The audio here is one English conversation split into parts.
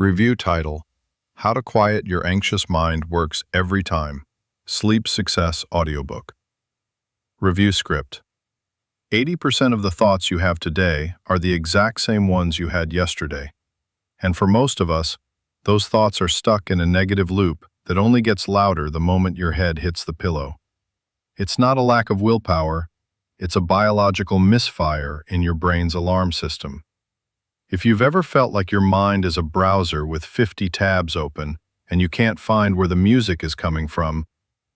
Review title: How to Quiet Your Anxious Mind Works Every Time. Sleep Success Audiobook. Review script: 80% of the thoughts you have today are the exact same ones you had yesterday. And for most of us, those thoughts are stuck in a negative loop that only gets louder the moment your head hits the pillow. It's not a lack of willpower, it's a biological misfire in your brain's alarm system. If you've ever felt like your mind is a browser with 50 tabs open and you can't find where the music is coming from,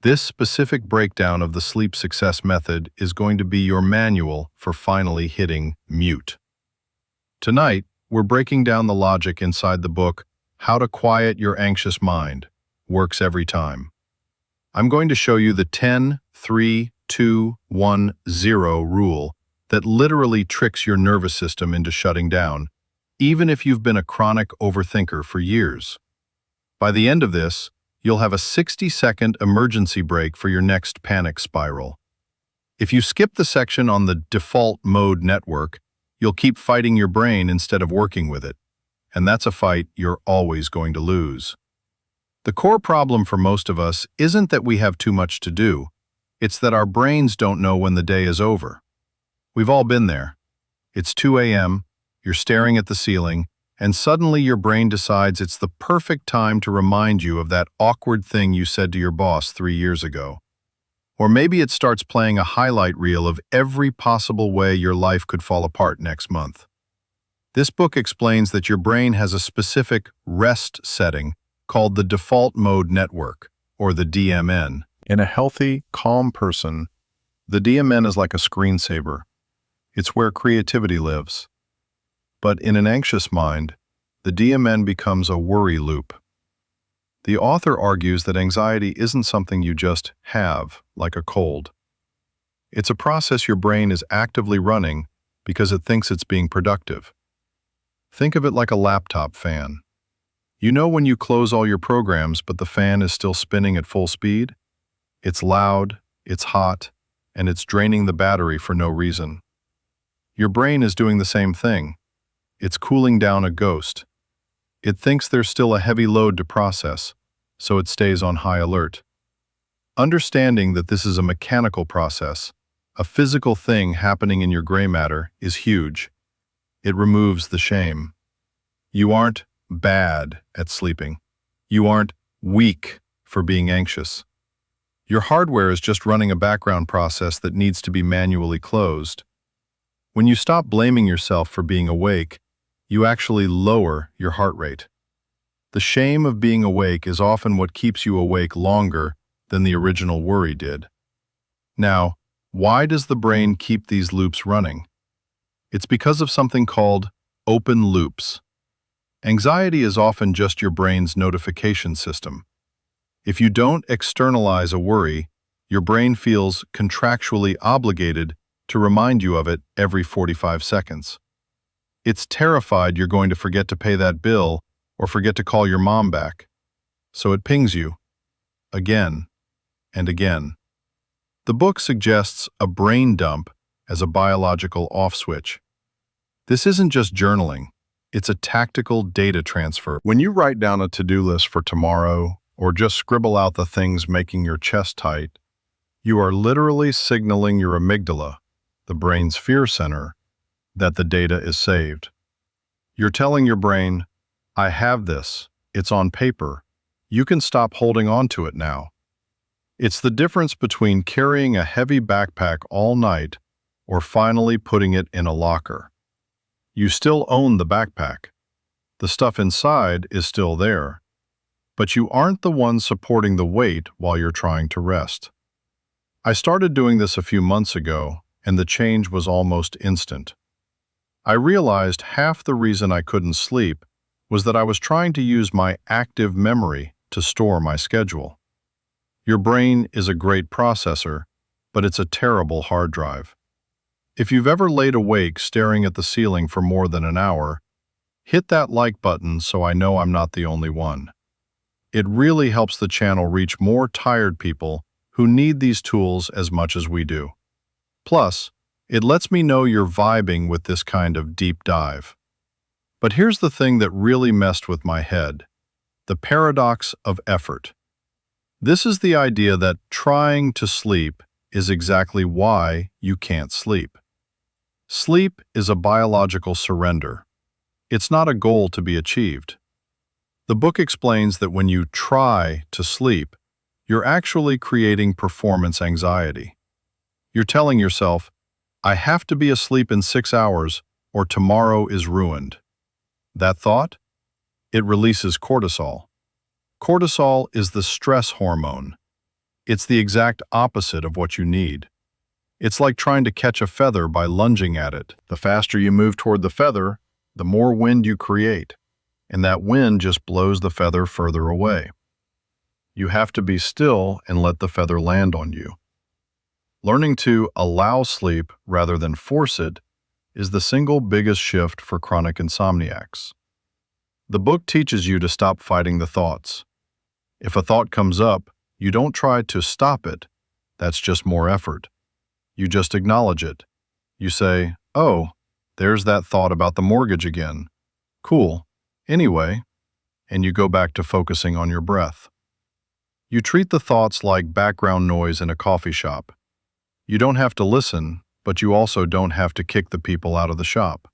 this specific breakdown of the sleep success method is going to be your manual for finally hitting mute. Tonight, we're breaking down the logic inside the book, How to Quiet Your Anxious Mind. Works Every Time. I'm going to show you the 10-3-2-1-0 rule that literally tricks your nervous system into shutting down, even if you've been a chronic overthinker for years. By the end of this, you'll have a 60-second emergency brake for your next panic spiral. If you skip the section on the default mode network, you'll keep fighting your brain instead of working with it. And that's a fight you're always going to lose. The core problem for most of us isn't that we have too much to do. It's that our brains don't know when the day is over. We've all been there. It's 2 a.m., you're staring at the ceiling, and suddenly your brain decides it's the perfect time to remind you of that awkward thing you said to your boss 3 years ago. Or maybe it starts playing a highlight reel of every possible way your life could fall apart next month. This book explains that your brain has a specific rest setting called the default mode network, or the DMN. In a healthy, calm person, the DMN is like a screensaver. It's where creativity lives. But in an anxious mind, the DMN becomes a worry loop. The author argues that anxiety isn't something you just have, like a cold. It's a process your brain is actively running because it thinks it's being productive. Think of it like a laptop fan. You know when you close all your programs but the fan is still spinning at full speed? It's loud, it's hot, and it's draining the battery for no reason. Your brain is doing the same thing. It's cooling down a ghost. It thinks there's still a heavy load to process, so it stays on high alert. Understanding that this is a mechanical process, a physical thing happening in your gray matter, is huge. It removes the shame. You aren't bad at sleeping. You aren't weak for being anxious. Your hardware is just running a background process that needs to be manually closed. When you stop blaming yourself for being awake, you actually lower your heart rate. The shame of being awake is often what keeps you awake longer than the original worry did. Now, why does the brain keep these loops running? It's because of something called open loops. Anxiety is often just your brain's notification system. If you don't externalize a worry, your brain feels contractually obligated to remind you of it every 45 seconds. It's terrified you're going to forget to pay that bill or forget to call your mom back. So it pings you again and again. The book suggests a brain dump as a biological off switch. This isn't just journaling, it's a tactical data transfer. When you write down a to-do list for tomorrow or just scribble out the things making your chest tight, you are literally signaling your amygdala, the brain's fear center, that the data is saved. You're telling your brain, I have this, it's on paper, you can stop holding on to it now. It's the difference between carrying a heavy backpack all night or finally putting it in a locker. You still own the backpack. The stuff inside is still there, but you aren't the one supporting the weight while you're trying to rest. I started doing this a few months ago, and the change was almost instant. I realized half the reason I couldn't sleep was that I was trying to use my active memory to store my schedule. Your brain is a great processor, but it's a terrible hard drive. If you've ever laid awake staring at the ceiling for more than an hour, hit that like button so I know I'm not the only one. It really helps the channel reach more tired people who need these tools as much as we do. Plus, it lets me know you're vibing with this kind of deep dive. But here's the thing that really messed with my head: the paradox of effort. This is the idea that trying to sleep is exactly why you can't sleep. Sleep is a biological surrender. It's not a goal to be achieved. The book explains that when you try to sleep, you're actually creating performance anxiety. You're telling yourself, I have to be asleep in 6 hours or tomorrow is ruined. That thought? It releases cortisol. Cortisol is the stress hormone. It's the exact opposite of what you need. It's like trying to catch a feather by lunging at it. The faster you move toward the feather, the more wind you create, and that wind just blows the feather further away. You have to be still and let the feather land on you. Learning to allow sleep rather than force it is the single biggest shift for chronic insomniacs. The book teaches you to stop fighting the thoughts. If a thought comes up, you don't try to stop it. That's just more effort. You just acknowledge it. You say, oh, there's that thought about the mortgage again. Cool. Anyway, and you go back to focusing on your breath. You treat the thoughts like background noise in a coffee shop. You don't have to listen, but you also don't have to kick the people out of the shop.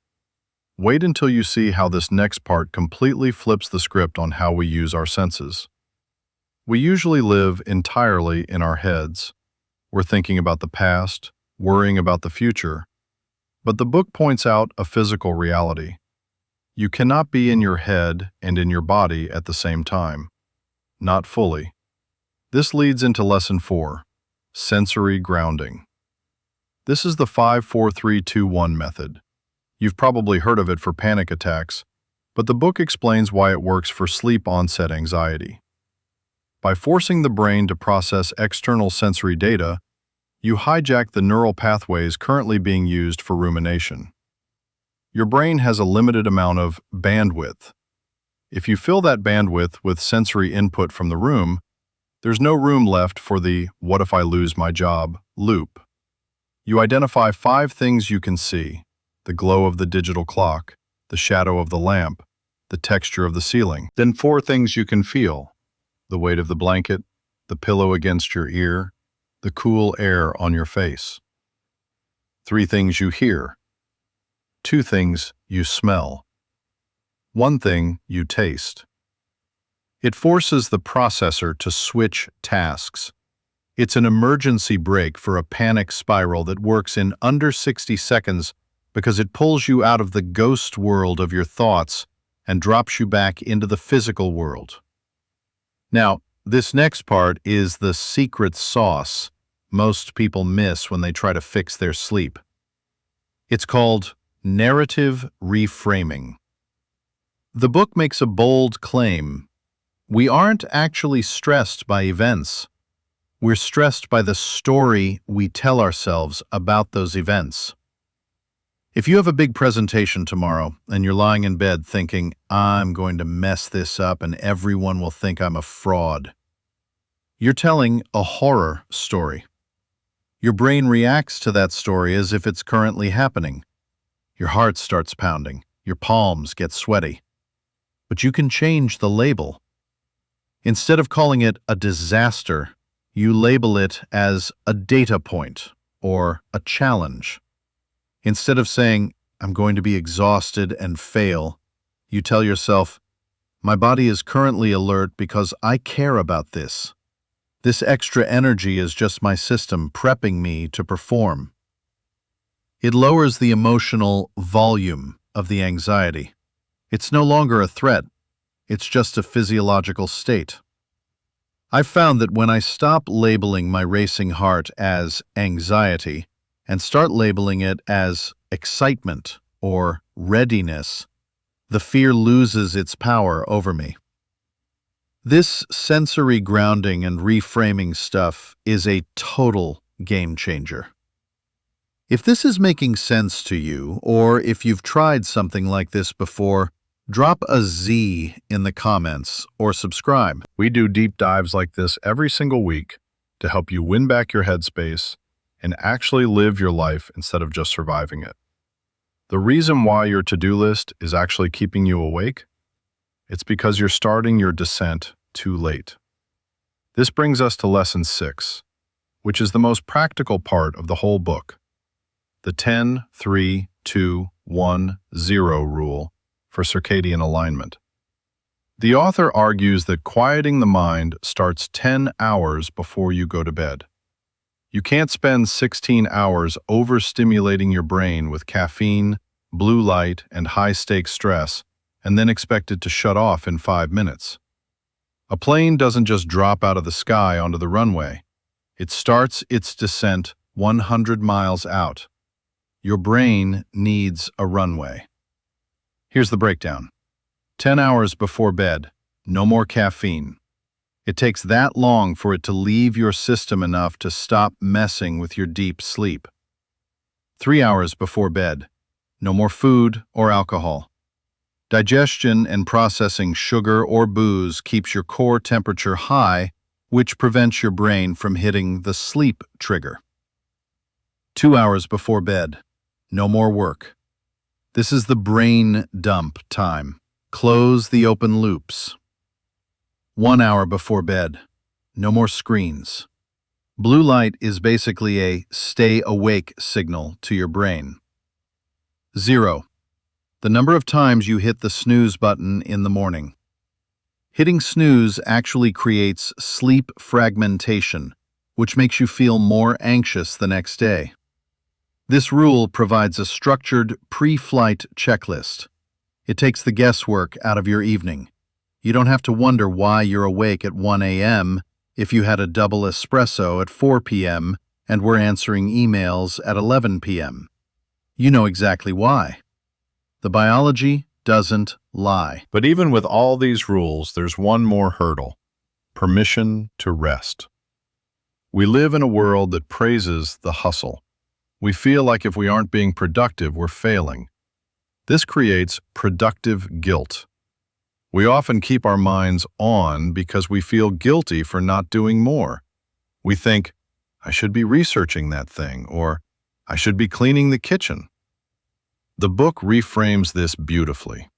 Wait until you see how this next part completely flips the script on how we use our senses. We usually live entirely in our heads. We're thinking about the past, worrying about the future. But the book points out a physical reality. You cannot be in your head and in your body at the same time. Not fully. This leads into Lesson 4, sensory grounding. This is the 5-4-3-2-1 method. You've probably heard of it for panic attacks, but the book explains why it works for sleep-onset anxiety. By forcing the brain to process external sensory data, you hijack the neural pathways currently being used for rumination. Your brain has a limited amount of bandwidth. If you fill that bandwidth with sensory input from the room, there's no room left for the "what if I lose my job" loop. You identify 5 things you can see: the glow of the digital clock, the shadow of the lamp, the texture of the ceiling. Then 4 things you can feel: the weight of the blanket, the pillow against your ear, the cool air on your face. 3 things you hear. 2 things you smell. 1 thing you taste. It forces the processor to switch tasks. It's an emergency brake for a panic spiral that works in under 60 seconds because it pulls you out of the ghost world of your thoughts and drops you back into the physical world. Now, this next part is the secret sauce most people miss when they try to fix their sleep. It's called narrative reframing. The book makes a bold claim. We aren't actually stressed by events. We're stressed by the story we tell ourselves about those events. If you have a big presentation tomorrow and you're lying in bed thinking, I'm going to mess this up and everyone will think I'm a fraud, you're telling a horror story. Your brain reacts to that story as if it's currently happening. Your heart starts pounding, your palms get sweaty. But you can change the label. Instead of calling it a disaster, you label it as a data point or a challenge. Instead of saying, I'm going to be exhausted and fail, you tell yourself, my body is currently alert because I care about this. This extra energy is just my system prepping me to perform. It lowers the emotional volume of the anxiety. It's no longer a threat. It's just a physiological state. I've found that when I stop labeling my racing heart as anxiety and start labeling it as excitement or readiness, the fear loses its power over me. This sensory grounding and reframing stuff is a total game changer. If this is making sense to you, or if you've tried something like this before, drop a Z in the comments or subscribe. We do deep dives like this every single week to help you win back your headspace and actually live your life instead of just surviving it. The reason why your to-do list is actually keeping you awake? It's because you're starting your descent too late. This brings us to lesson 6, which is the most practical part of the whole book. The 10-3-2-1-0 rule for circadian alignment. The author argues that quieting the mind starts 10 hours before you go to bed. You can't spend 16 hours overstimulating your brain with caffeine, blue light, and high-stakes stress, and then expect it to shut off in 5 minutes. A plane doesn't just drop out of the sky onto the runway. It starts its descent 100 miles out. Your brain needs a runway. Here's the breakdown. 10 hours before bed, no more caffeine. It takes that long for it to leave your system enough to stop messing with your deep sleep. 3 hours before bed, no more food or alcohol. Digestion and processing sugar or booze keeps your core temperature high, which prevents your brain from hitting the sleep trigger. 2 hours before bed, no more work. This is the brain dump time. Close the open loops. 1 hour before bed, no more screens. Blue light is basically a stay awake signal to your brain. 0. The number of times you hit the snooze button in the morning. Hitting snooze actually creates sleep fragmentation, which makes you feel more anxious the next day. This rule provides a structured pre-flight checklist. It takes the guesswork out of your evening. You don't have to wonder why you're awake at 1 a.m. if you had a double espresso at 4 p.m. and were answering emails at 11 p.m. You know exactly why. The biology doesn't lie. But even with all these rules, there's one more hurdle: permission to rest. We live in a world that praises the hustle. We feel like if we aren't being productive, we're failing. This creates productive guilt. We often keep our minds on because we feel guilty for not doing more. We think, I should be researching that thing, or I should be cleaning the kitchen. The book reframes this beautifully.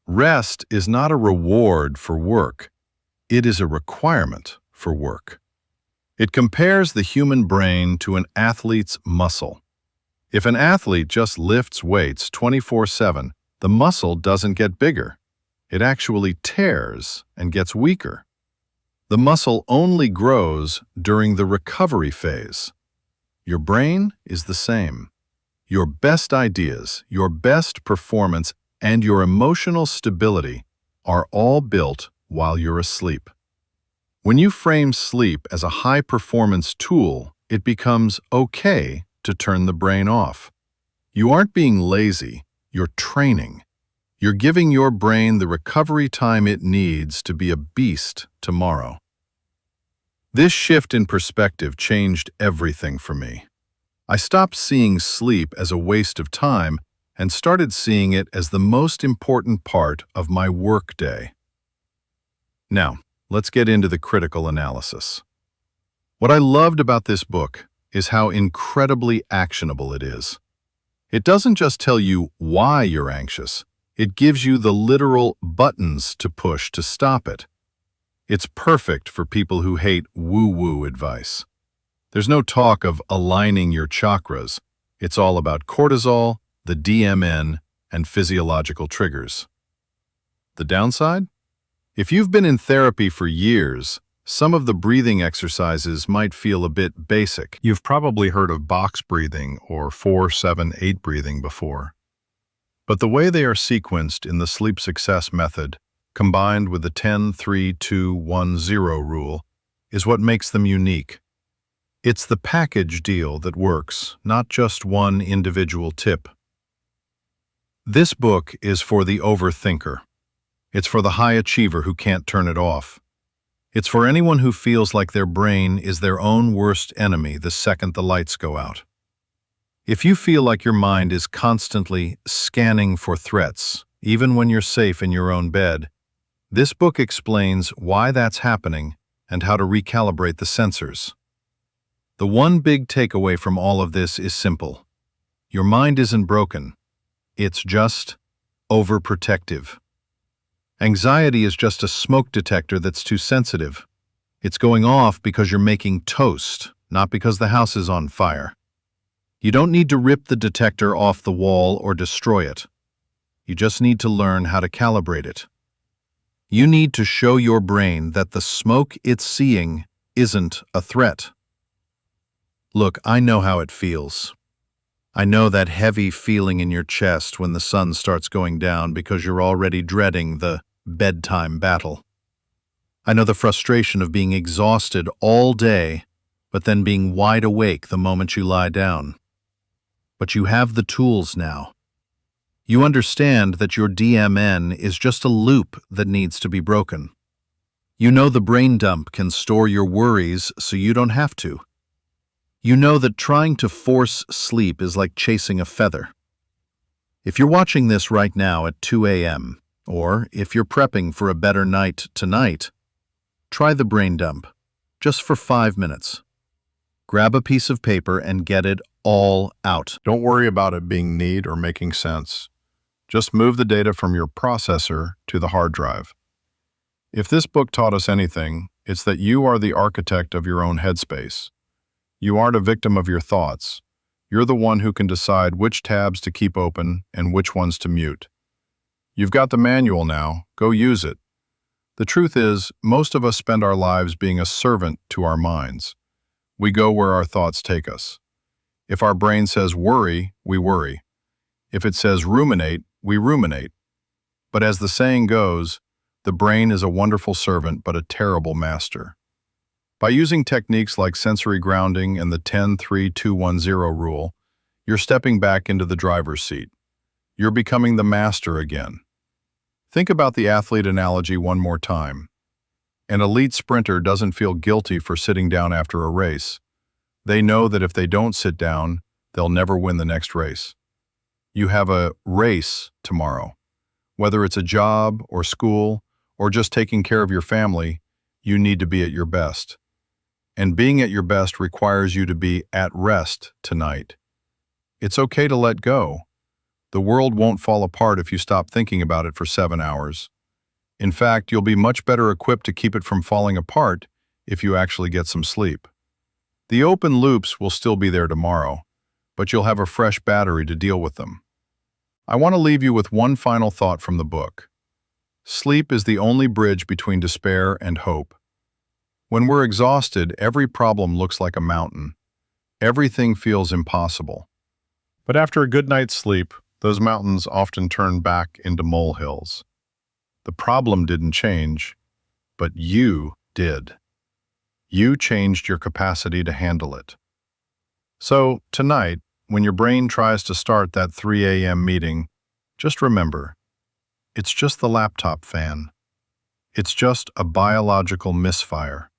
Rest is not a reward for work. It is a requirement for work. It compares the human brain to an athlete's muscle. If an athlete just lifts weights 24/7, the muscle doesn't get bigger. It actually tears and gets weaker. The muscle only grows during the recovery phase. Your brain is the same. Your best ideas, your best performance, and your emotional stability are all built while you're asleep. When you frame sleep as a high-performance tool, it becomes okay to turn the brain off. You aren't being lazy, you're training. You're giving your brain the recovery time it needs to be a beast tomorrow. This shift in perspective changed everything for me. I stopped seeing sleep as a waste of time and started seeing it as the most important part of my workday. Now, let's get into the critical analysis. What I loved about this book is how incredibly actionable it is. It doesn't just tell you why you're anxious, it gives you the literal buttons to push to stop it. It's perfect for people who hate woo-woo advice. There's no talk of aligning your chakras. It's all about cortisol, the DMN, and physiological triggers. The downside? If you've been in therapy for years, some of the breathing exercises might feel a bit basic. You've probably heard of box breathing or 4-7-8 breathing before. But the way they are sequenced in the sleep success method, combined with the 10-3-2-1-0 rule, is what makes them unique. It's the package deal that works, not just one individual tip. This book is for the overthinker. It's for the high achiever who can't turn it off. It's for anyone who feels like their brain is their own worst enemy the second the lights go out. If you feel like your mind is constantly scanning for threats, even when you're safe in your own bed, this book explains why that's happening and how to recalibrate the sensors. The one big takeaway from all of this is simple. Your mind isn't broken. It's just overprotective. Anxiety is just a smoke detector that's too sensitive. It's going off because you're making toast, not because the house is on fire. You don't need to rip the detector off the wall or destroy it. You just need to learn how to calibrate it. You need to show your brain that the smoke it's seeing isn't a threat. Look, I know how it feels. I know that heavy feeling in your chest when the sun starts going down because you're already dreading the bedtime battle. I know the frustration of being exhausted all day, but then being wide awake the moment you lie down. But you have the tools now. You understand that your DMN is just a loop that needs to be broken. You know the brain dump can store your worries so you don't have to. You know that trying to force sleep is like chasing a feather. If you're watching this right now at 2 a.m., or if you're prepping for a better night tonight, try the brain dump, just for 5 minutes. Grab a piece of paper and get it all out. Don't worry about it being neat or making sense. Just move the data from your processor to the hard drive. If this book taught us anything, it's that you are the architect of your own headspace. You aren't a victim of your thoughts. You're the one who can decide which tabs to keep open and which ones to mute. You've got the manual now, go use it. The truth is, most of us spend our lives being a servant to our minds. We go where our thoughts take us. If our brain says worry, we worry. If it says ruminate, we ruminate. But as the saying goes, the brain is a wonderful servant but a terrible master. By using techniques like sensory grounding and the 10-3-2-1-0 rule, you're stepping back into the driver's seat. You're becoming the master again. Think about the athlete analogy one more time. An elite sprinter doesn't feel guilty for sitting down after a race. They know that if they don't sit down, they'll never win the next race. You have a race tomorrow. Whether it's a job or school or just taking care of your family, you need to be at your best. And being at your best requires you to be at rest tonight. It's okay to let go. The world won't fall apart if you stop thinking about it for 7 hours. In fact, you'll be much better equipped to keep it from falling apart if you actually get some sleep. The open loops will still be there tomorrow, but you'll have a fresh battery to deal with them. I want to leave you with one final thought from the book. Sleep is the only bridge between despair and hope. When we're exhausted, every problem looks like a mountain. Everything feels impossible. But after a good night's sleep, those mountains often turn back into molehills. The problem didn't change, but you did. You changed your capacity to handle it. So, tonight, when your brain tries to start that 3 a.m. meeting, just remember, it's just the laptop fan. It's just a biological misfire.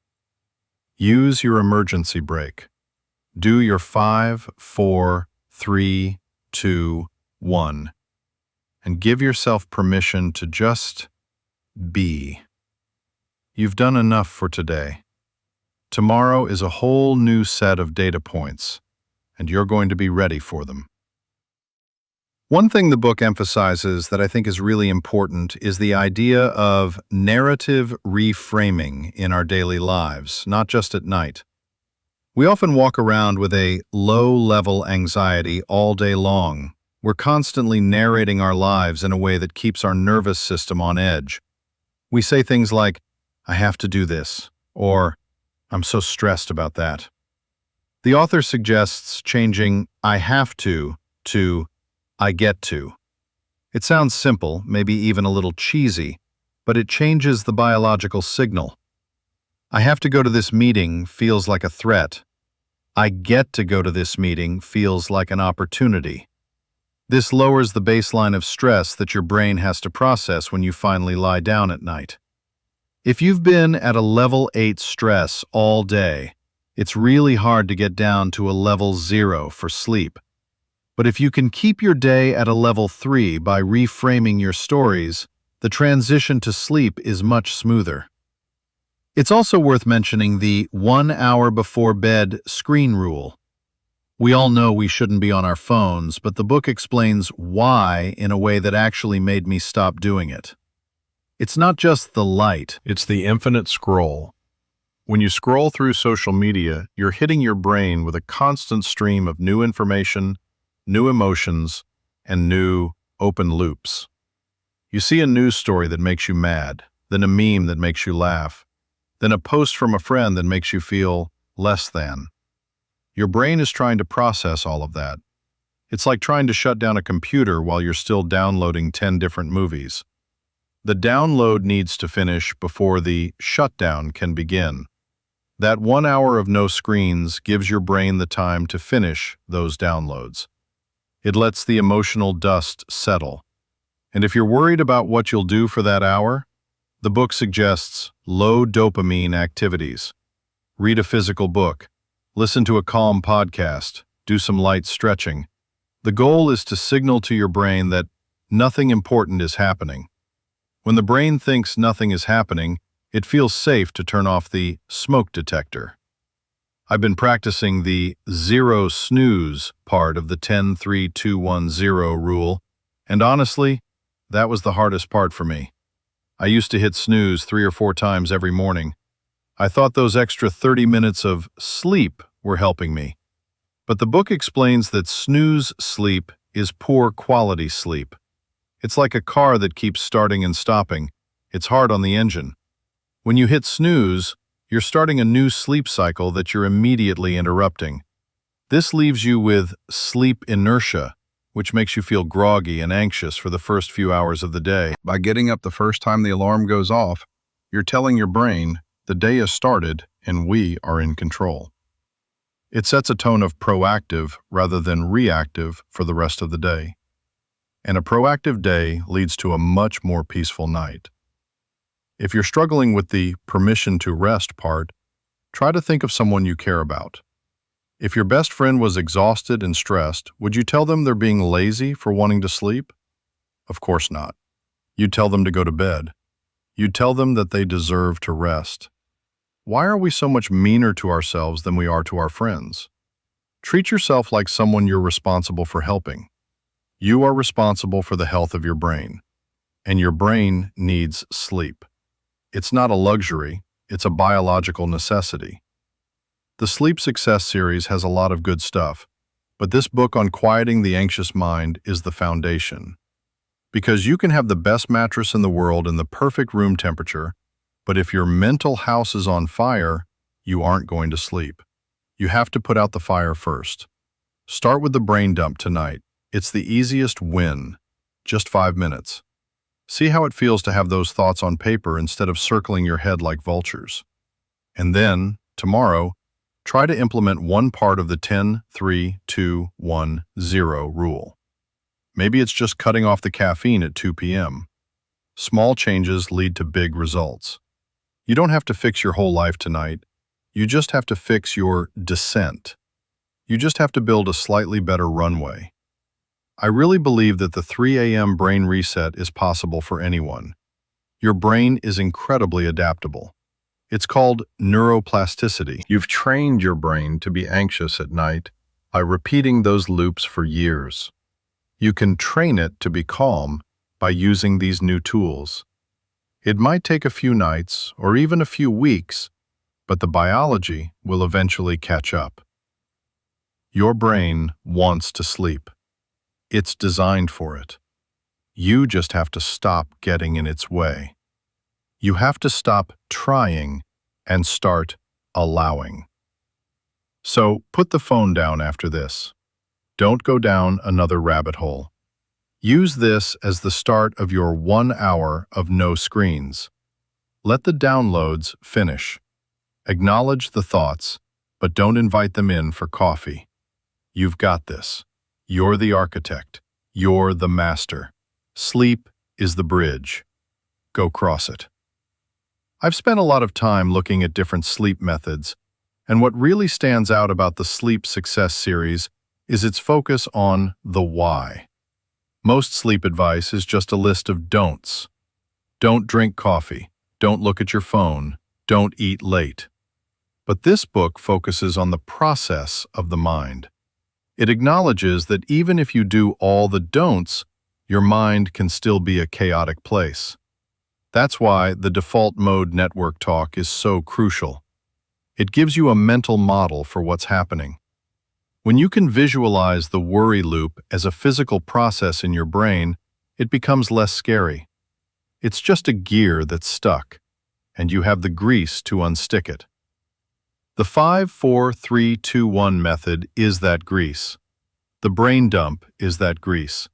Use your emergency brake. Do your 5, 4, 3, 2, 1, and give yourself permission to just be. You've done enough for today. Tomorrow is a whole new set of data points, and you're going to be ready for them. One thing the book emphasizes that I think is really important is the idea of narrative reframing in our daily lives, not just at night. We often walk around with a low-level anxiety all day long. We're constantly narrating our lives in a way that keeps our nervous system on edge. We say things like, "I have to do this," or "I'm so stressed about that." The author suggests changing "I have to" "I get to." It sounds simple, maybe even a little cheesy, but it changes the biological signal. "I have to go to this meeting" feels like a threat. "I get to go to this meeting" feels like an opportunity. This lowers the baseline of stress that your brain has to process when you finally lie down at night. If you've been at a level 8 stress all day, it's really hard to get down to a level 0 for sleep. But if you can keep your day at a level 3 by reframing your stories, the transition to sleep is much smoother. It's also worth mentioning the 1 hour before bed screen rule. We all know we shouldn't be on our phones, but the book explains why in a way that actually made me stop doing it. It's not just the light. It's the infinite scroll. When you scroll through social media, you're hitting your brain with a constant stream of new information, new emotions, and new open loops. You see a news story that makes you mad, then a meme that makes you laugh, then a post from a friend that makes you feel less than. Your brain is trying to process all of that. It's like trying to shut down a computer while you're still downloading 10 different movies. The download needs to finish before the shutdown can begin. That 1 hour of no screens gives your brain the time to finish those downloads. It lets the emotional dust settle. And if you're worried about what you'll do for that hour, the book suggests low dopamine activities. Read a physical book, listen to a calm podcast, do some light stretching. The goal is to signal to your brain that nothing important is happening. When the brain thinks nothing is happening, it feels safe to turn off the smoke detector. I've been practicing the zero snooze part of the 10-3-2-1-0 rule, and honestly, that was the hardest part for me. I used to hit snooze 3 or 4 times every morning. I thought those extra 30 minutes of sleep were helping me. But the book explains that snooze sleep is poor quality sleep. It's like a car that keeps starting and stopping. It's hard on the engine. When you hit snooze, you're starting a new sleep cycle that you're immediately interrupting. This leaves you with sleep inertia, which makes you feel groggy and anxious for the first few hours of the day. By getting up the first time the alarm goes off, you're telling your brain, the day has started and we are in control. It sets a tone of proactive rather than reactive for the rest of the day. And a proactive day leads to a much more peaceful night. If you're struggling with the permission to rest part, try to think of someone you care about. If your best friend was exhausted and stressed, would you tell them they're being lazy for wanting to sleep? Of course not. You'd tell them to go to bed. You'd tell them that they deserve to rest. Why are we so much meaner to ourselves than we are to our friends? Treat yourself like someone you're responsible for helping. You are responsible for the health of your brain, and your brain needs sleep. It's not a luxury, it's a biological necessity. The Sleep Success series has a lot of good stuff, but this book on quieting the anxious mind is the foundation. Because you can have the best mattress in the world and the perfect room temperature, but if your mental house is on fire, you aren't going to sleep. You have to put out the fire first. Start with the brain dump tonight. It's the easiest win. Just 5 minutes. See how it feels to have those thoughts on paper instead of circling your head like vultures. And then, tomorrow, try to implement one part of the 10-3-2-1-0 rule. Maybe it's just cutting off the caffeine at 2 p.m. Small changes lead to big results. You don't have to fix your whole life tonight. You just have to fix your descent. You just have to build a slightly better runway. I really believe that the 3 a.m. brain reset is possible for anyone. Your brain is incredibly adaptable. It's called neuroplasticity. You've trained your brain to be anxious at night by repeating those loops for years. You can train it to be calm by using these new tools. It might take a few nights or even a few weeks, but the biology will eventually catch up. Your brain wants to sleep. It's designed for it. You just have to stop getting in its way. You have to stop trying and start allowing. So put the phone down after this. Don't go down another rabbit hole. Use this as the start of your 1 hour of no screens. Let the downloads finish. Acknowledge the thoughts, but don't invite them in for coffee. You've got this. You're the architect. You're the master. Sleep is the bridge. Go cross it. I've spent a lot of time looking at different sleep methods, and what really stands out about the Sleep Success series is its focus on the why. Most sleep advice is just a list of don'ts. Don't drink coffee. Don't look at your phone. Don't eat late. But this book focuses on the process of the mind. It acknowledges that even if you do all the don'ts, your mind can still be a chaotic place. That's why the default mode network talk is so crucial. It gives you a mental model for what's happening. When you can visualize the worry loop as a physical process in your brain, it becomes less scary. It's just a gear that's stuck, and you have the grease to unstick it. The 5-4-3-2-1 method is that grease. The brain dump is that grease.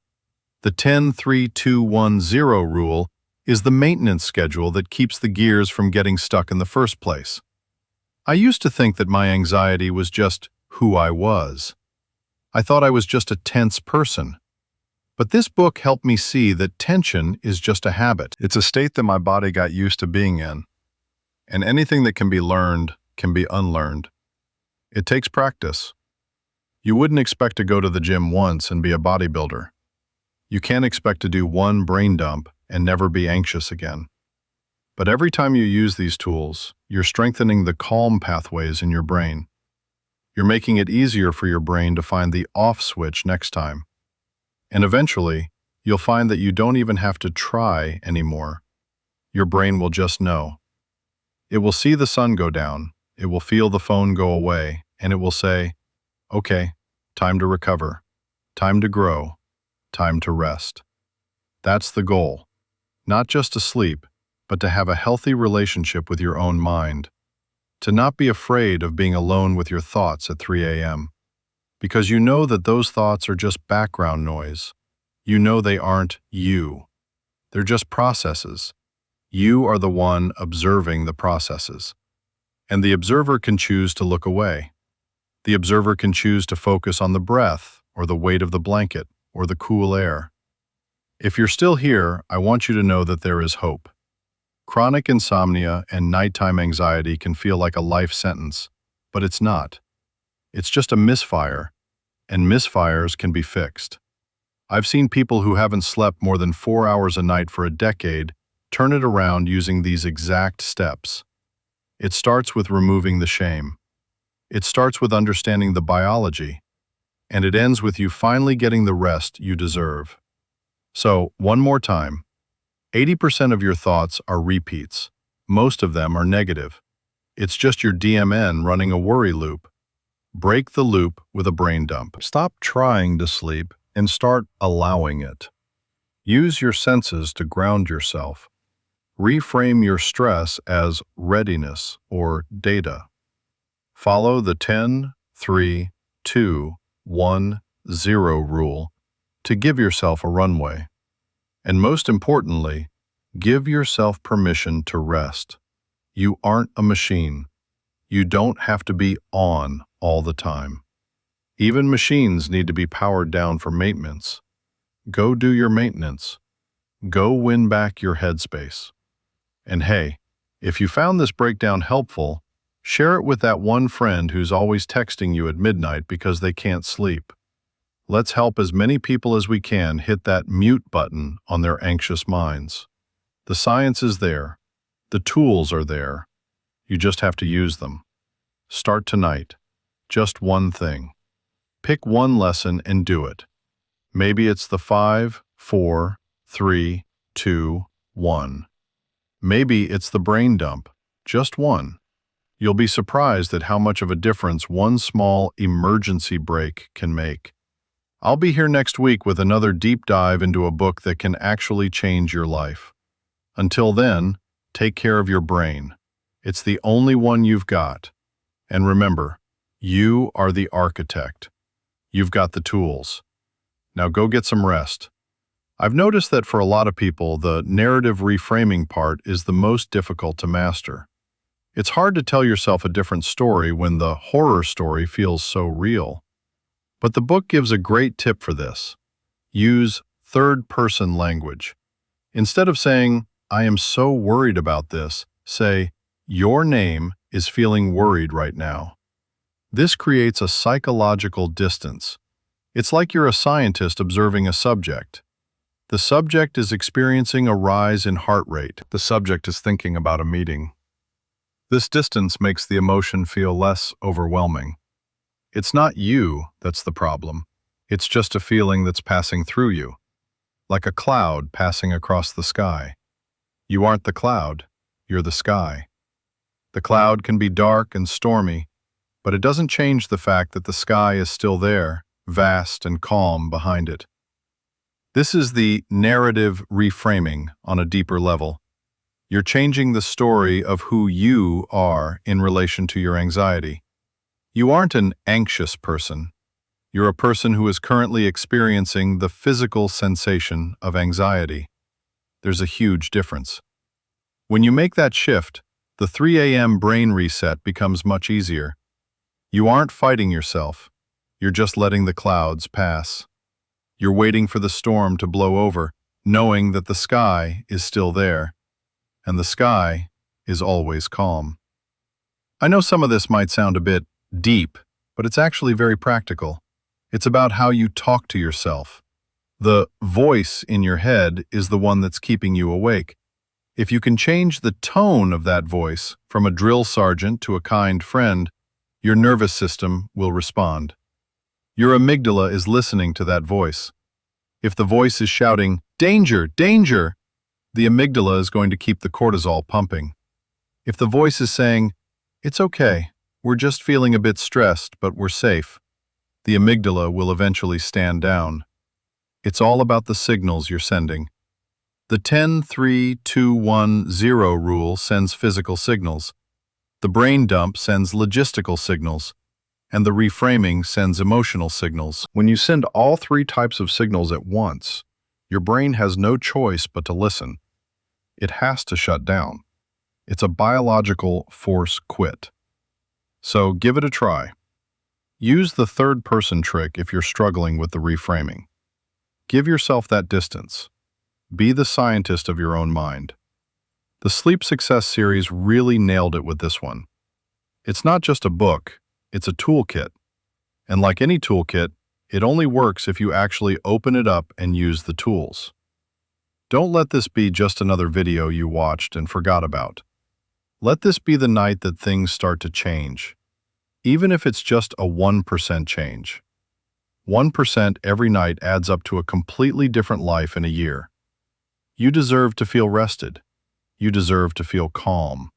The 10-3-2-1-0 rule is the maintenance schedule that keeps the gears from getting stuck in the first place. I used to think that my anxiety was just who I was. I thought I was just a tense person. But this book helped me see that tension is just a habit. It's a state that my body got used to being in. And anything that can be learned can be unlearned. It takes practice. You wouldn't expect to go to the gym once and be a bodybuilder. You can't expect to do one brain dump and never be anxious again. But every time you use these tools, you're strengthening the calm pathways in your brain. You're making it easier for your brain to find the off switch next time. And eventually, you'll find that you don't even have to try anymore. Your brain will just know. It will see the sun go down, it will feel the phone go away, and it will say, okay, time to recover, time to grow, time to rest. That's the goal. Not just to sleep, but to have a healthy relationship with your own mind. To not be afraid of being alone with your thoughts at 3 a.m. Because you know that those thoughts are just background noise. You know they aren't you. They're just processes. You are the one observing the processes. And the observer can choose to look away. The observer can choose to focus on the breath, or the weight of the blanket, or the cool air. If you're still here, I want you to know that there is hope. Chronic insomnia and nighttime anxiety can feel like a life sentence, but it's not. It's just a misfire, and misfires can be fixed. I've seen people who haven't slept more than 4 hours a night for a decade turn it around using these exact steps. It starts with removing the shame. It starts with understanding the biology, and it ends with you finally getting the rest you deserve. So, one more time. 80% of your thoughts are repeats. Most of them are negative. It's just your DMN running a worry loop. Break the loop with a brain dump. Stop trying to sleep and start allowing it. Use your senses to ground yourself. Reframe your stress as readiness or data. Follow the 10-3-2-1-0 rule to give yourself a runway. And most importantly, give yourself permission to rest. You aren't a machine. You don't have to be on all the time. Even machines need to be powered down for maintenance. Go do your maintenance. Go win back your headspace. And hey, if you found this breakdown helpful, share it with that one friend who's always texting you at midnight because they can't sleep. Let's help as many people as we can hit that mute button on their anxious minds. The science is there. The tools are there. You just have to use them. Start tonight. Just one thing. Pick one lesson and do it. Maybe it's the 5-4-3-2-1. Maybe it's the brain dump. Just one. You'll be surprised at how much of a difference one small emergency break can make. I'll be here next week with another deep dive into a book that can actually change your life. Until then, take care of your brain. It's the only one you've got. And remember, you are the architect. You've got the tools. Now go get some rest. I've noticed that for a lot of people, the narrative reframing part is the most difficult to master. It's hard to tell yourself a different story when the horror story feels so real. But the book gives a great tip for this. Use third-person language. Instead of saying, I am so worried about this, say, your name is feeling worried right now. This creates a psychological distance. It's like you're a scientist observing a subject. The subject is experiencing a rise in heart rate. The subject is thinking about a meeting. This distance makes the emotion feel less overwhelming. It's not you that's the problem. It's just a feeling that's passing through you, like a cloud passing across the sky. You aren't the cloud, you're the sky. The cloud can be dark and stormy, but it doesn't change the fact that the sky is still there, vast and calm behind it. This is the narrative reframing on a deeper level. You're changing the story of who you are in relation to your anxiety. You aren't an anxious person. You're a person who is currently experiencing the physical sensation of anxiety. There's a huge difference. When you make that shift, the 3 a.m. brain reset becomes much easier. You aren't fighting yourself. You're just letting the clouds pass. You're waiting for the storm to blow over, knowing that the sky is still there. And the sky is always calm. I know some of this might sound a bit deep, but it's actually very practical. It's about how you talk to yourself. The voice in your head is the one that's keeping you awake. If you can change the tone of that voice from a drill sergeant to a kind friend, your nervous system will respond. Your amygdala is listening to that voice. If the voice is shouting, "Danger, danger," the amygdala is going to keep the cortisol pumping. If the voice is saying, "It's okay, we're just feeling a bit stressed, but we're safe," the amygdala will eventually stand down. It's all about the signals you're sending. The 10-3-2-1-0 rule sends physical signals. The brain dump sends logistical signals. And the reframing sends emotional signals. When you send all three types of signals at once, your brain has no choice but to listen. It has to shut down. It's a biological force quit. So give it a try. Use the third-person trick if you're struggling with the reframing. Give yourself that distance. Be the scientist of your own mind. The Sleep Success series really nailed it with this one. It's not just a book, it's a toolkit. And like any toolkit, it only works if you actually open it up and use the tools. Don't let this be just another video you watched and forgot about. Let this be the night that things start to change. Even if it's just a 1% change. 1% every night adds up to a completely different life in a year. You deserve to feel rested. You deserve to feel calm.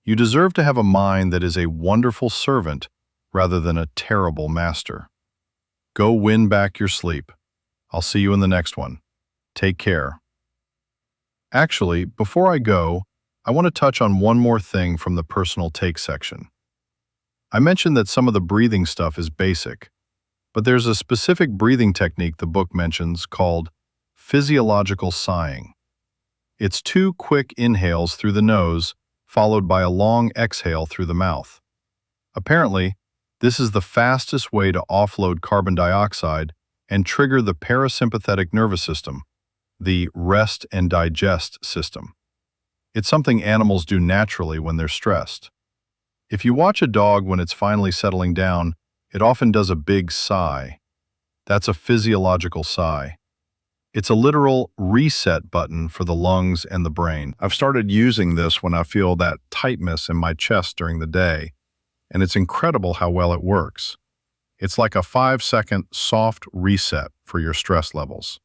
You deserve to have a mind that is a wonderful servant rather than a terrible master. Go win back your sleep. I'll see you in the next one. Take care. Actually, before I go, I want to touch on one more thing from the personal take section. I mentioned that some of the breathing stuff is basic, but there's a specific breathing technique the book mentions called physiological sighing. It's 2 quick inhales through the nose, followed by a long exhale through the mouth. Apparently, this is the fastest way to offload carbon dioxide and trigger the parasympathetic nervous system, the rest and digest system. It's something animals do naturally when they're stressed. If you watch a dog when it's finally settling down, it often does a big sigh. That's a physiological sigh. It's a literal reset button for the lungs and the brain. I've started using this when I feel that tightness in my chest during the day, and it's incredible how well it works. It's like a 5-second soft reset for your stress levels.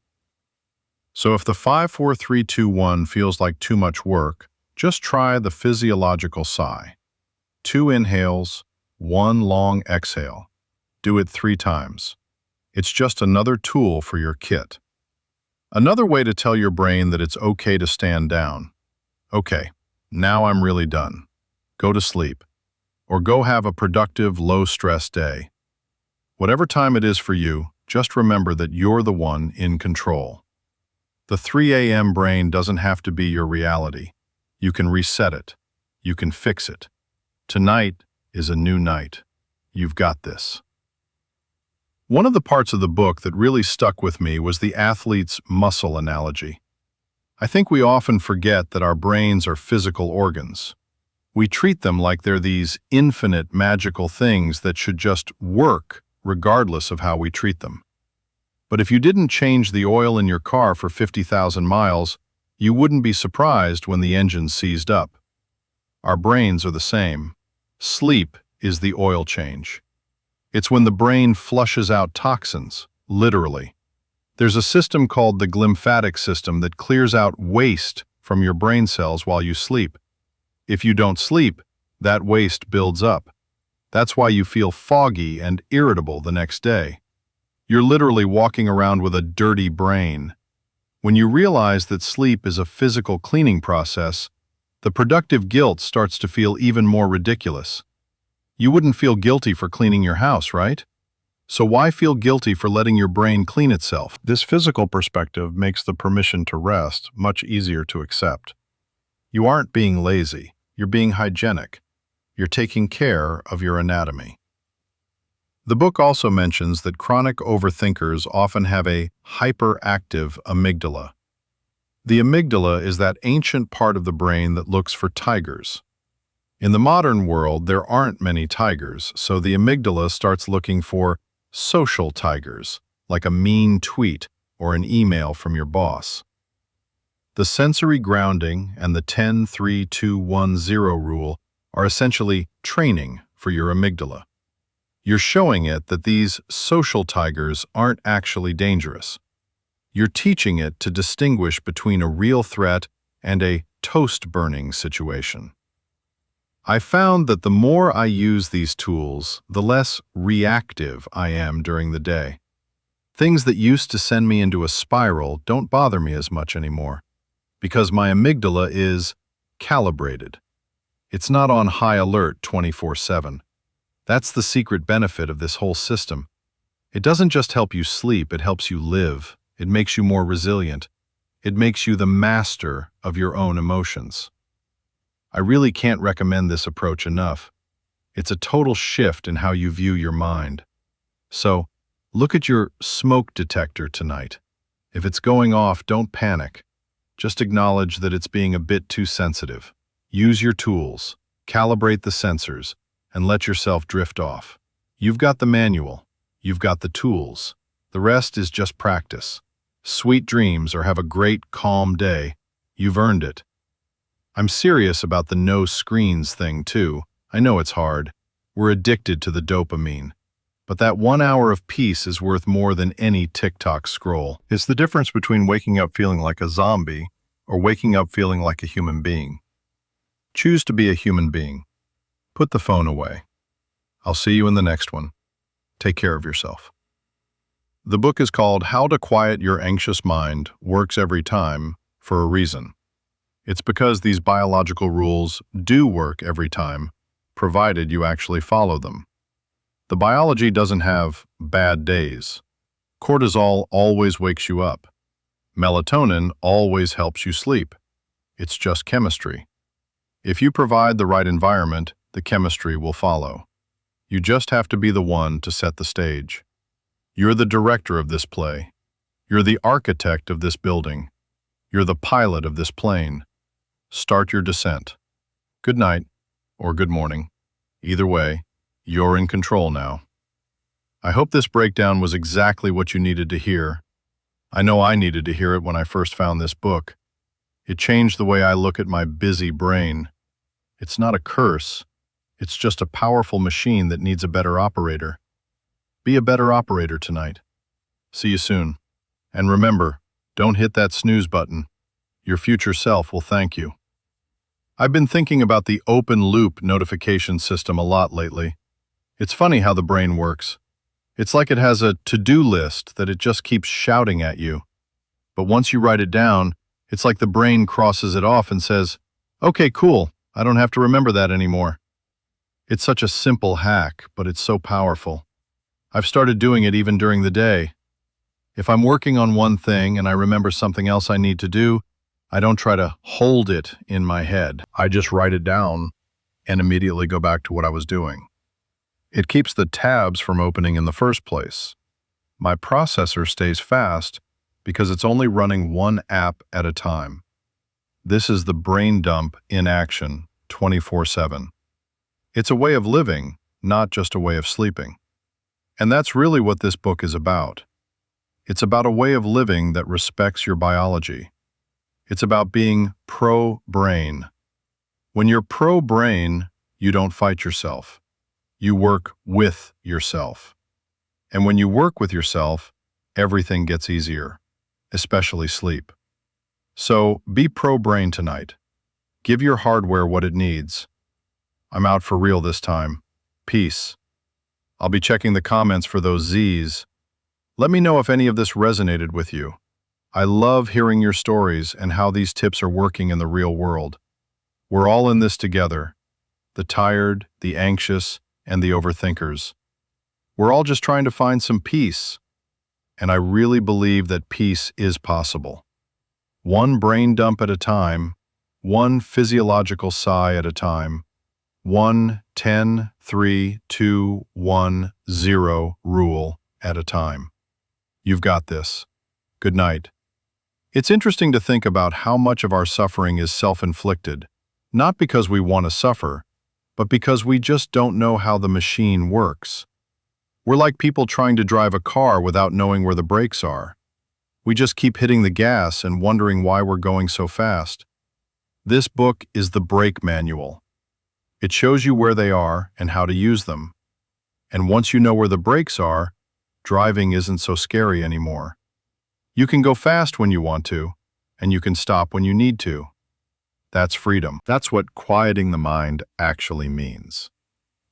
So if the 5-4-3-2-1 feels like too much work, just try the physiological sigh. 2 inhales, 1 long exhale. Do it 3 times. It's just another tool for your kit. Another way to tell your brain that it's okay to stand down. Okay, now I'm really done. Go to sleep. Or go have a productive, low-stress day. Whatever time it is for you, just remember that you're the one in control. The 3 a.m. brain doesn't have to be your reality. You can reset it. You can fix it. Tonight is a new night. You've got this. One of the parts of the book that really stuck with me was the athlete's muscle analogy. I think we often forget that our brains are physical organs. We treat them like they're these infinite magical things that should just work regardless of how we treat them. But if you didn't change the oil in your car for 50,000 miles, you wouldn't be surprised when the engine seized up. Our brains are the same. Sleep is the oil change. It's when the brain flushes out toxins, literally. There's a system called the glymphatic system that clears out waste from your brain cells while you sleep. If you don't sleep, that waste builds up. That's why you feel foggy and irritable the next day. You're literally walking around with a dirty brain. When you realize that sleep is a physical cleaning process, the productive guilt starts to feel even more ridiculous. You wouldn't feel guilty for cleaning your house, right? So why feel guilty for letting your brain clean itself? This physical perspective makes the permission to rest much easier to accept. You aren't being lazy, you're being hygienic. You're taking care of your anatomy. The book also mentions that chronic overthinkers often have a hyperactive amygdala. The amygdala is that ancient part of the brain that looks for tigers. In the modern world, there aren't many tigers, so the amygdala starts looking for social tigers, like a mean tweet or an email from your boss. The sensory grounding and the 10-3-2-1-0 rule are essentially training for your amygdala. You're showing it that these social tigers aren't actually dangerous. You're teaching it to distinguish between a real threat and a toast-burning situation. I found that the more I use these tools, the less reactive I am during the day. Things that used to send me into a spiral don't bother me as much anymore, because my amygdala is calibrated. It's not on high alert 24/7. That's the secret benefit of this whole system. It doesn't just help you sleep, it helps you live. It makes you more resilient. It makes you the master of your own emotions. I really can't recommend this approach enough. It's a total shift in how you view your mind. So, look at your smoke detector tonight. If it's going off, don't panic. Just acknowledge that it's being a bit too sensitive. Use your tools, calibrate the sensors, and let yourself drift off. You've got the manual. You've got the tools. The rest is just practice. Sweet dreams or have a great, calm day. You've earned it. I'm serious about the no screens thing, too. I know it's hard. We're addicted to the dopamine. But that 1 hour of peace is worth more than any TikTok scroll. It's the difference between waking up feeling like a zombie or waking up feeling like a human being. Choose to be a human being. Put the phone away. I'll see you in the next one. Take care of yourself. The book is called How to Quiet Your Anxious Mind Works Every Time for a reason. It's because these biological rules do work every time, provided you actually follow them. The biology doesn't have bad days. Cortisol always wakes you up. Melatonin always helps you sleep. It's just chemistry. If you provide the right environment, the chemistry will follow. You just have to be the one to set the stage. You're the director of this play. You're the architect of this building. You're the pilot of this plane. Start your descent. Good night, or good morning. Either way, you're in control now. I hope this breakdown was exactly what you needed to hear. I know I needed to hear it when I first found this book. It changed the way I look at my busy brain. It's not a curse. It's just a powerful machine that needs a better operator. Be a better operator tonight. See you soon. And remember, don't hit that snooze button. Your future self will thank you. I've been thinking about the open loop notification system a lot lately. It's funny how the brain works. It's like it has a to-do list that it just keeps shouting at you. But once you write it down, it's like the brain crosses it off and says, "Okay, cool. I don't have to remember that anymore." It's such a simple hack, but it's so powerful. I've started doing it even during the day. If I'm working on one thing and I remember something else I need to do, I don't try to hold it in my head. I just write it down and immediately go back to what I was doing. It keeps the tabs from opening in the first place. My processor stays fast because it's only running one app at a time. This is the brain dump in action, 24/7. It's a way of living, not just a way of sleeping. And that's really what this book is about. It's about a way of living that respects your biology. It's about being pro-brain. When you're pro-brain, you don't fight yourself. You work with yourself. And when you work with yourself, everything gets easier, especially sleep. So be pro-brain tonight. Give your hardware what it needs. I'm out for real this time. Peace. I'll be checking the comments for those Z's. Let me know if any of this resonated with you. I love hearing your stories and how these tips are working in the real world. We're all in this together. The tired, the anxious, and the overthinkers. We're all just trying to find some peace. And I really believe that peace is possible. One brain dump at a time, one physiological sigh at a time, 1, 10, 3, 2, 1, 0 rule at a time. You've got this. Good night. It's interesting to think about how much of our suffering is self-inflicted, not because we want to suffer, but because we just don't know how the machine works. We're like people trying to drive a car without knowing where the brakes are. We just keep hitting the gas and wondering why we're going so fast. This book is the brake manual. It shows you where they are and how to use them. And once you know where the brakes are, driving isn't so scary anymore. You can go fast when you want to, and you can stop when you need to. That's freedom. That's what quieting the mind actually means.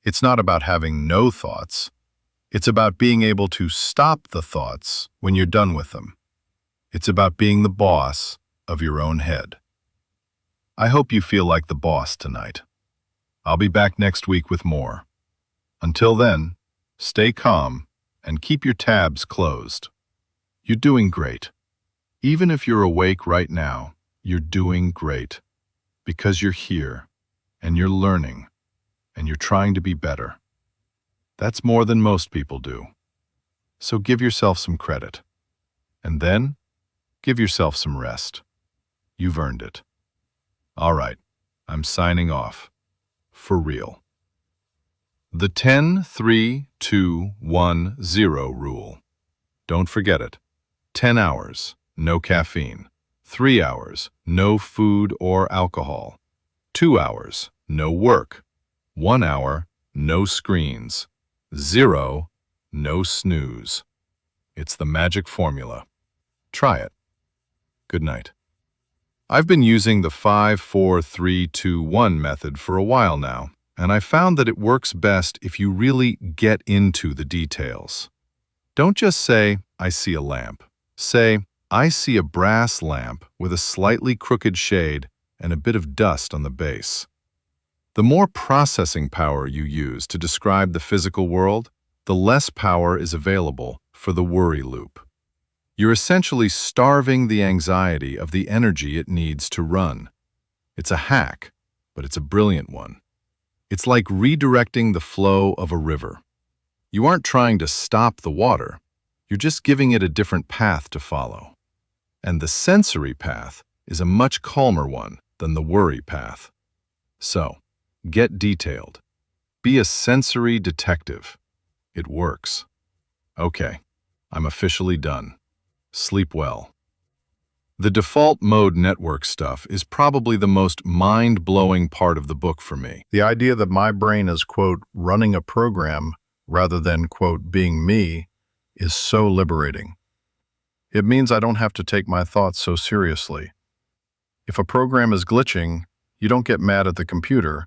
It's not about having no thoughts. It's about being able to stop the thoughts when you're done with them. It's about being the boss of your own head. I hope you feel like the boss tonight. I'll be back next week with more. Until then, stay calm and keep your tabs closed. You're doing great. Even if you're awake right now, you're doing great. Because you're here, and you're learning, and you're trying to be better. That's more than most people do. So give yourself some credit. And then, give yourself some rest. You've earned it. All right, I'm signing off. For real. The 10, 3, 2, 1, 0 rule. Don't forget it. 10 hours, no caffeine. 3 hours, no food or alcohol. 2 hours, no work. 1 hour, no screens. 0, no snooze. It's the magic formula. Try it. Good night. I've been using the 5, 4, 3, 2, 1 method for a while now, and I found that it works best if you really get into the details. Don't just say, I see a lamp. Say, I see a brass lamp with a slightly crooked shade and a bit of dust on the base. The more processing power you use to describe the physical world, the less power is available for the worry loop. You're essentially starving the anxiety of the energy it needs to run. It's a hack, but it's a brilliant one. It's like redirecting the flow of a river. You aren't trying to stop the water, you're just giving it a different path to follow. And the sensory path is a much calmer one than the worry path. So, get detailed. Be a sensory detective. It works. Okay, I'm officially done. Sleep well. The default mode network stuff is probably the most mind-blowing part of the book for me. The idea that my brain is, quote, running a program rather than, quote, being me is so liberating. It means I don't have to take my thoughts so seriously. If a program is glitching, you don't get mad at the computer,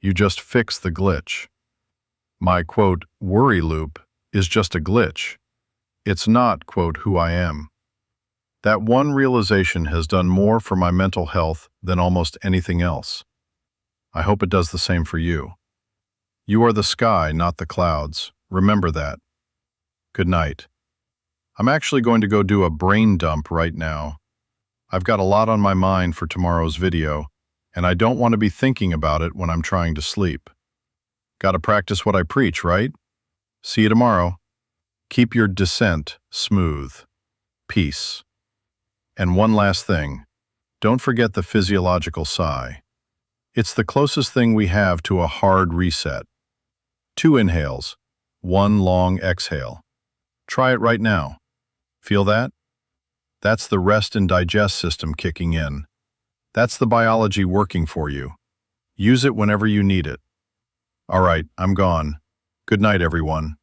you just fix the glitch. My, quote, worry loop is just a glitch. It's not, quote, who I am. That one realization has done more for my mental health than almost anything else. I hope it does the same for you. You are the sky, not the clouds. Remember that. Good night. I'm actually going to go do a brain dump right now. I've got a lot on my mind for tomorrow's video, and I don't want to be thinking about it when I'm trying to sleep. Gotta practice what I preach, right? See you tomorrow. Keep your descent smooth. Peace. And one last thing, don't forget the physiological sigh. It's the closest thing we have to a hard reset. 2 inhales, 1 long exhale. Try it right now. Feel that? That's the rest and digest system kicking in. That's the biology working for you. Use it whenever you need it. All right, I'm gone. Good night, everyone.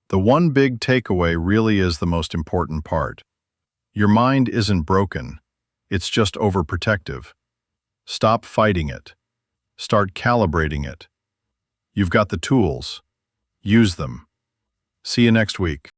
The one big takeaway really is the most important part. Your mind isn't broken. It's just overprotective. Stop fighting it. Start calibrating it. You've got the tools. Use them. See you next week.